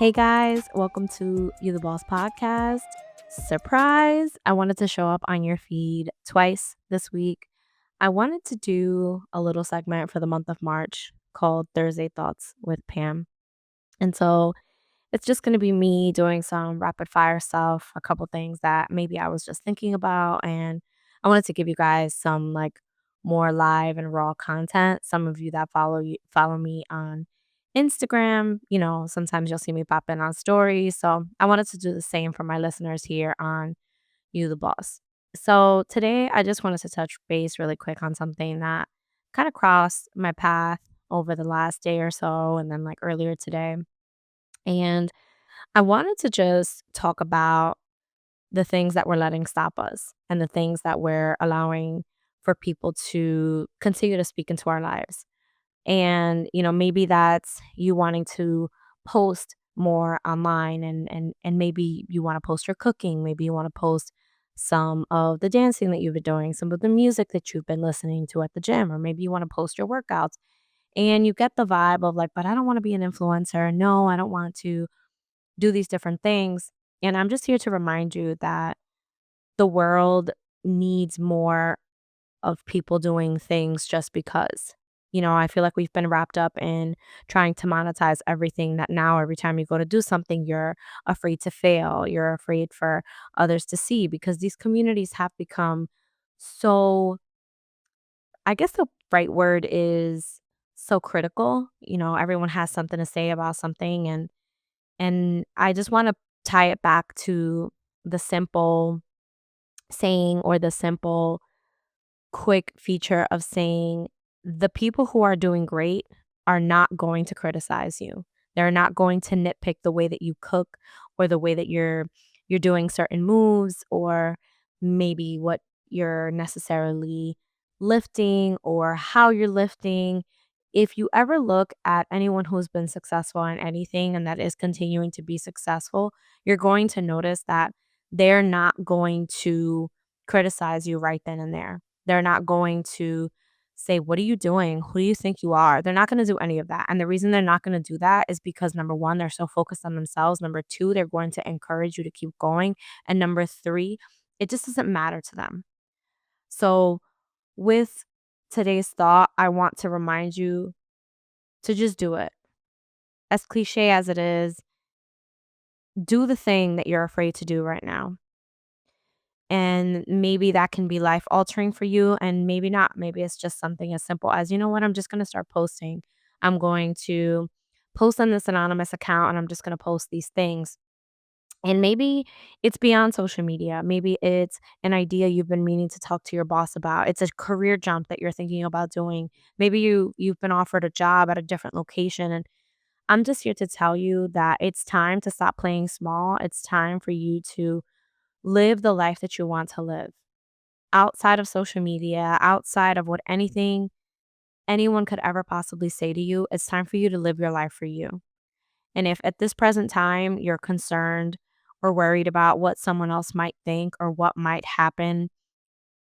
Hey guys, welcome to You the Boss podcast. Surprise! I wanted to show up on your feed twice this week. I wanted to do a little segment for the month of March called Thursday Thoughts with Pam. And so it's just going to be me doing some rapid fire stuff, a couple things that maybe I was just thinking about. And I wanted to give you guys some more live and raw content. Some of you that follow me on Instagram, sometimes you'll see me pop in on stories. So I wanted to do the same for my listeners here on You the Boss. So today I just wanted to touch base really quick on something that kind of crossed my path over the last day or so and then earlier today. And I wanted to just talk about the things that we're letting stop us and the things that we're allowing for people to continue to speak into our lives. And, maybe that's you wanting to post more online and maybe you want to post your cooking, maybe you want to post some of the dancing that you've been doing, some of the music that you've been listening to at the gym, or maybe you want to post your workouts. And you get the vibe of but I don't want to be an influencer. No, I don't want to do these different things. And I'm just here to remind you that the world needs more of people doing things just because. I feel like we've been wrapped up in trying to monetize everything that now every time you go to do something, you're afraid to fail. You're afraid for others to see because these communities have become so, I guess the right word is so critical. Everyone has something to say about something and I just want to tie it back to the simple saying or the simple quick feature of saying the people who are doing great are not going to criticize you. They're not going to nitpick the way that you cook or the way that you're doing certain moves or maybe what you're necessarily lifting or how you're lifting. If you ever look at anyone who's been successful in anything and that is continuing to be successful, you're going to notice that they're not going to criticize you right then and there. They're not going to say, "What are you doing? Who do you think you are?" They're not going to do any of that. And the reason they're not going to do that is because number one, they're so focused on themselves. Number two, they're going to encourage you to keep going. And number three, it just doesn't matter to them. So, with today's thought, I want to remind you to just do it. As cliche as it is, do the thing that you're afraid to do right now. And maybe that can be life altering for you, and maybe not. Maybe it's just something as simple as, you know what, I'm just going to start posting. I'm going to post on this anonymous account and I'm just going to post these things. And maybe it's beyond social media. Maybe it's an idea you've been meaning to talk to your boss about. It's a career jump that you're thinking about doing. Maybe you've been offered a job at a different location and I'm just here to tell you that it's time to stop playing small. It's time for you to live the life that you want to live outside of social media, outside of what anyone could ever possibly say to you. It's time for you to live your life for you. And if at this present time you're concerned or worried about what someone else might think or what might happen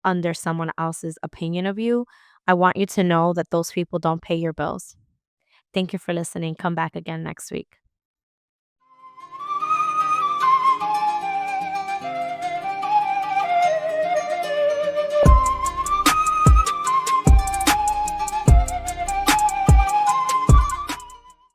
under someone else's opinion of you, I want you to know that those people don't pay your bills. Thank you for listening. Come back again next week.